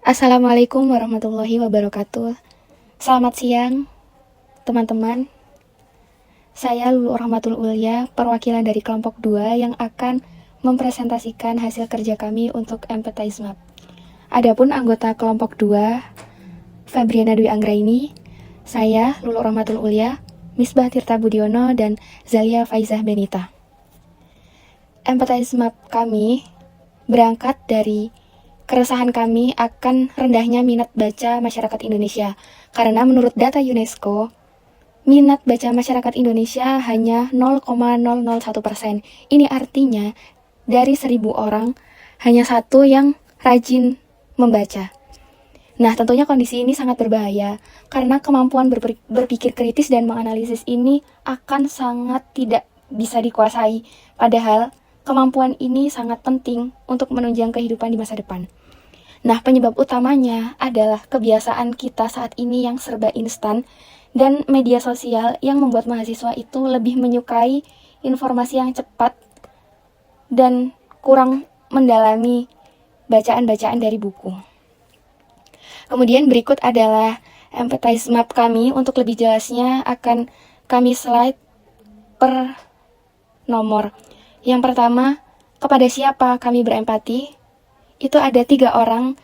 Assalamualaikum warahmatullahi wabarakatuh. Selamat siang, teman-teman. Saya Lulu Rahmatul Ulya, perwakilan dari kelompok 2 yang akan mempresentasikan hasil kerja kami untuk Empathize Map. Adapun anggota kelompok 2, Febriana Dwi Anggraini, saya Lulu Rahmatul Ulya, Misbah Tirta Budiono, dan Zalia Faizah Benita. Empathize Map kami berangkat dari keresahan kami akan rendahnya minat baca masyarakat Indonesia. Karena menurut data UNESCO, minat baca masyarakat Indonesia hanya 0,001%. Ini artinya dari 1.000 orang, hanya satu yang rajin membaca. Nah, tentunya kondisi ini sangat berbahaya, karena kemampuan berpikir kritis dan menganalisis ini akan sangat tidak bisa dikuasai. Padahal, kemampuan ini sangat penting untuk menunjang kehidupan di masa depan. Nah, penyebab utamanya adalah kebiasaan kita saat ini yang serba instan dan media sosial yang membuat mahasiswa itu lebih menyukai informasi yang cepat dan kurang mendalami bacaan-bacaan dari buku. Kemudian berikut adalah Empathize Map kami. Untuk lebih jelasnya akan kami slide per nomor. Yang pertama, kepada siapa kami berempati? Itu ada 3 orang.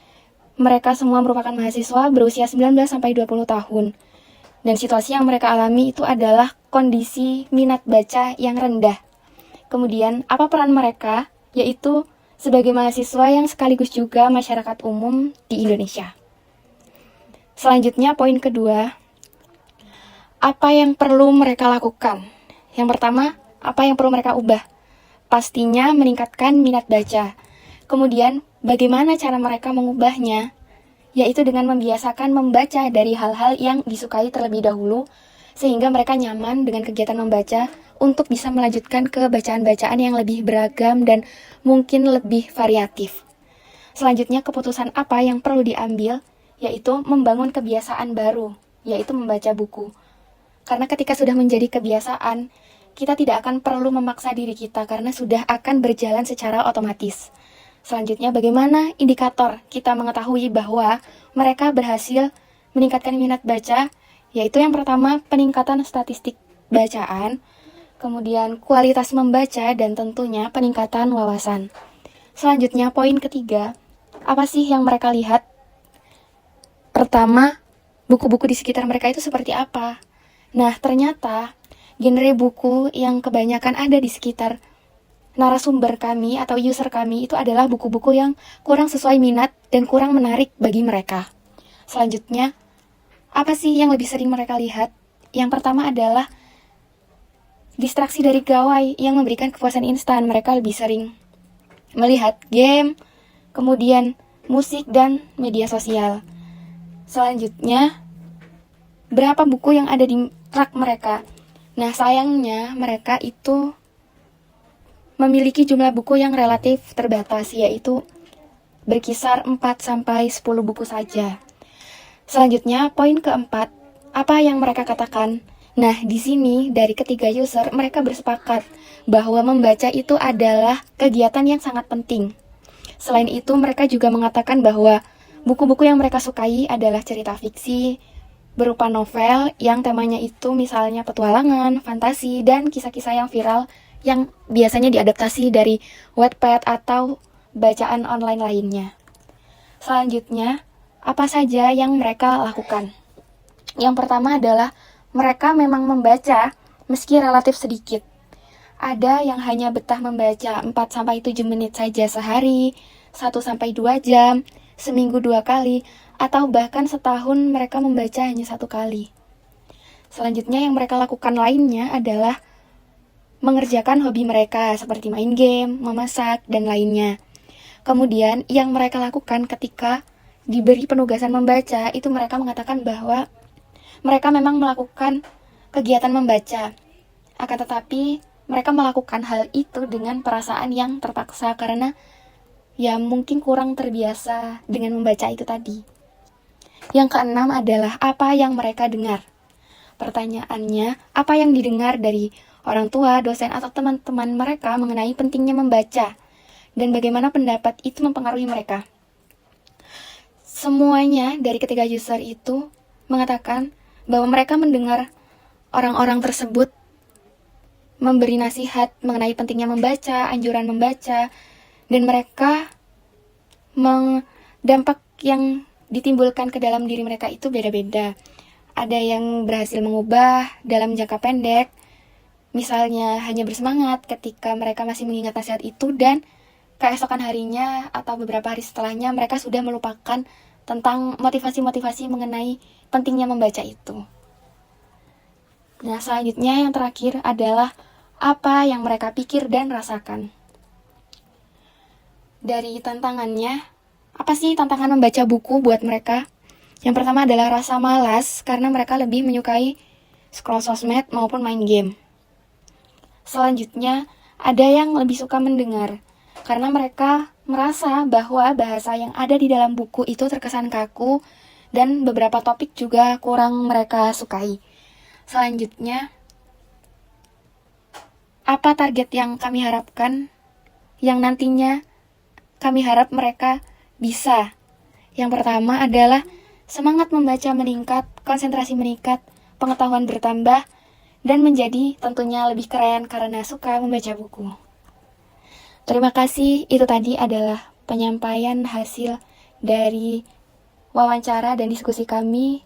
Mereka semua merupakan mahasiswa berusia 19-20 tahun. Dan situasi yang mereka alami itu adalah kondisi minat baca yang rendah. Kemudian, apa peran mereka? Yaitu sebagai mahasiswa yang sekaligus juga masyarakat umum di Indonesia. Selanjutnya, poin kedua, apa yang perlu mereka lakukan? Yang pertama, apa yang perlu mereka ubah? Pastinya meningkatkan minat baca. Kemudian, bagaimana cara mereka mengubahnya? Yaitu dengan membiasakan membaca dari hal-hal yang disukai terlebih dahulu, sehingga mereka nyaman dengan kegiatan membaca untuk bisa melanjutkan ke bacaan-bacaan yang lebih beragam dan mungkin lebih variatif. Selanjutnya, keputusan apa yang perlu diambil? Yaitu membangun kebiasaan baru, yaitu membaca buku. Karena ketika sudah menjadi kebiasaan, kita tidak akan perlu memaksa diri kita karena sudah akan berjalan secara otomatis. Selanjutnya, bagaimana indikator kita mengetahui bahwa mereka berhasil meningkatkan minat baca? Yaitu yang pertama, peningkatan statistik bacaan, kemudian kualitas membaca, dan tentunya peningkatan wawasan. Selanjutnya, poin ketiga, apa sih yang mereka lihat? Pertama, buku-buku di sekitar mereka itu seperti apa? Nah, ternyata genre buku yang kebanyakan ada di sekitar narasumber kami atau user kami itu adalah buku-buku yang kurang sesuai minat dan kurang menarik bagi mereka. Selanjutnya, apa sih yang lebih sering mereka lihat? Yang pertama adalah distraksi dari gawai yang memberikan kepuasan instan. Mereka lebih sering melihat game, kemudian musik, dan media sosial. Selanjutnya, berapa buku yang ada di rak mereka? Nah, sayangnya mereka itu memiliki jumlah buku yang relatif terbatas, yaitu berkisar 4-10 buku saja. Selanjutnya, poin keempat, apa yang mereka katakan? Nah, di sini dari ketiga user, mereka bersepakat bahwa membaca itu adalah kegiatan yang sangat penting. Selain itu, mereka juga mengatakan bahwa buku-buku yang mereka sukai adalah cerita fiksi, berupa novel yang temanya itu misalnya petualangan, fantasi, dan kisah-kisah yang viral yang biasanya diadaptasi dari Wattpad atau bacaan online lainnya. Selanjutnya, apa saja yang mereka lakukan? Yang pertama adalah mereka memang membaca meski relatif sedikit. Ada yang hanya betah membaca 4-7 menit saja sehari, 1-2 jam, seminggu 2 kali, atau bahkan setahun mereka membaca hanya 1 kali. Selanjutnya yang mereka lakukan lainnya adalah mengerjakan hobi mereka seperti main game, memasak, dan lainnya. Kemudian yang mereka lakukan ketika diberi penugasan membaca, itu mereka mengatakan bahwa mereka memang melakukan kegiatan membaca. Akan tetapi mereka melakukan hal itu dengan perasaan yang terpaksa karena ya mungkin kurang terbiasa dengan membaca itu tadi. Yang keenam adalah apa yang mereka dengar. Pertanyaannya, apa yang didengar dari orang tua, dosen, atau teman-teman mereka mengenai pentingnya membaca dan bagaimana pendapat itu mempengaruhi mereka. semuanya dari ketiga user itu mengatakan bahwa mereka mendengar orang-orang tersebut memberi nasihat mengenai pentingnya membaca, anjuran membaca, dan mereka dampak yang ditimbulkan ke dalam diri mereka itu beda-beda. Ada yang berhasil mengubah dalam jangka pendek, misalnya hanya bersemangat ketika mereka masih mengingat nasihat itu, dan keesokan harinya atau beberapa hari setelahnya mereka sudah melupakan tentang motivasi-motivasi mengenai pentingnya membaca itu. Nah, selanjutnya yang terakhir adalah apa yang mereka pikir dan rasakan. Dari tantangannya, apa sih tantangan membaca buku buat mereka? Yang pertama adalah rasa malas karena mereka lebih menyukai scroll sosmed maupun main game. Selanjutnya, ada yang lebih suka mendengar karena mereka merasa bahwa bahasa yang ada di dalam buku itu terkesan kaku dan beberapa topik juga kurang mereka sukai. Selanjutnya, apa target yang kami harapkan yang nantinya kami harap mereka bisa? Yang pertama adalah semangat membaca meningkat, konsentrasi meningkat, pengetahuan bertambah, dan menjadi tentunya lebih keren karena suka membaca buku. Terima kasih, itu tadi adalah penyampaian hasil dari wawancara dan diskusi kami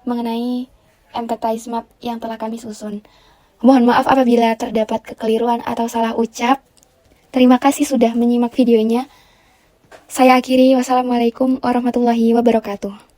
mengenai Empathize Map yang telah kami susun. Mohon maaf apabila terdapat kekeliruan atau salah ucap. Terima kasih sudah menyimak videonya. Saya akhiri, wassalamualaikum warahmatullahi wabarakatuh.